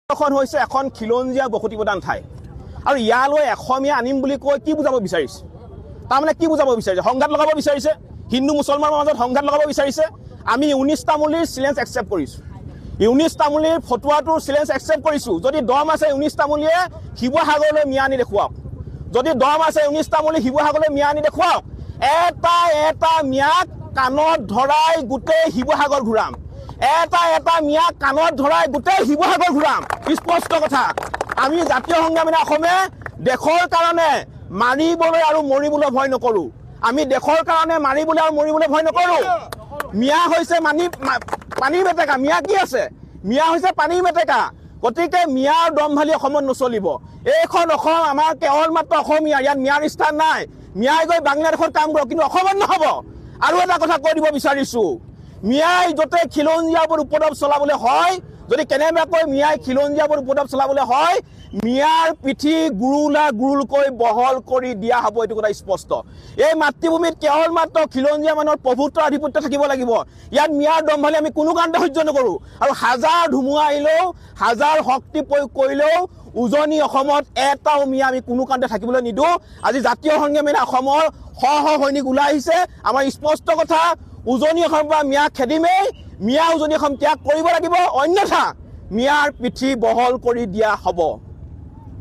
এখন হৈছে এখন খিলঞ্জীয়া বসতি প্ৰদান ঠাই আৰু ইয়ালৈ অসমীয়া আনিম বুলি কৈ কি বুজাব বিচাৰিছে তাৰমানে কি বুজাব বিচাৰিছে সংঘাত লগাব বিচাৰিছে হিন্দু মুছলমানৰ মাজত সংঘাত লগাব বিচাৰিছে আমি 19 তামুলীৰ সিলেন্স একসেপ্ট কৰিছো 19 তামুলীৰ ফটোৱাটোৰ সিলেন্স একসেপ্ট কৰিছো যদি দম আছে 19 তামুলীয়ে শিৱসাগৰলৈ মিয়ানি দেখুৱাওক যদি দম আছে 19 তামুলী শিৱসাগৰলৈ মিয়ানি দেখুৱাওক এটা মিয়াক কাণত ধৰাই গোটেই শিৱসাগৰ ঘূৰাম এটা মিয়া কাণত ধৰাই গোটেই শিৱসাগৰ ঘূৰাম স্পষ্ট কথা আমি জাতীয় সংগ্ৰামী অসমে দেশৰ কাৰণে মাৰিবলৈ আৰু মৰিবলৈ ভয় নকৰো আমি দেশৰ কাৰণে মাৰিবলৈ আৰু মৰিবলৈ ভয় নকৰো মিয়া হৈছে পানী মেটেকা মিয়া কি আছে মিয়া হৈছে পানী মেটেকা গতিকে মিয়াৰ দমভালি অসমত নচলিব এইখন অসম আমাৰ কেৱল মাত্ৰ অসমীয়া ইয়াত মিয়াৰ স্থান নাই মিয়াই গৈ বাংলাদেশত কাম কৰক কিন্তু অসমত নহব আৰু এটা কথা কৈ দিব বিচাৰিছো মিয়াই যতে খিলঞ্জীয়াবোৰ উপদ্ৰৱ চলাবলৈ হয় যদি কেনেবাকৈ মিয়াই খিলঞ্জীয়াবোৰ উপদ্ৰৱ চলাবলৈ হয় মিয়াৰ পিঠি গুৰুলকৈ বহল কৰি দিয়া হ'ব এইটো কথা স্পষ্ট এই মাতৃভূমিত কেৱল মাত্ৰ খিলঞ্জীয়া মানুহৰ প্ৰভুত্বৰ আধিপত্য থাকিব লাগিব ইয়াত মিয়াৰ দমভালি আমি কোনো কাৰণতে সহ্য নকৰো আৰু হাজাৰ ধুমুহা আহিলেও হাজাৰ শক্তি প্ৰয়োগ কৰিলেও উজনি অসমত এটাও মিয়া আমি কোনো কাৰণতে থাকিবলৈ নিদো আজি জাতীয় সংগ্ৰামী অসমৰ শ সৈনিক ওলাই আহিছে আমাৰ স্পষ্ট কথা উজনি অসমৰ পৰা মিয়া খেদিমেই মিয়া উজনি অসম ত্যাগ কৰিব লাগিব অন্যথা মিয়াৰ পিঠি বহল কৰি দিয়া হ'ব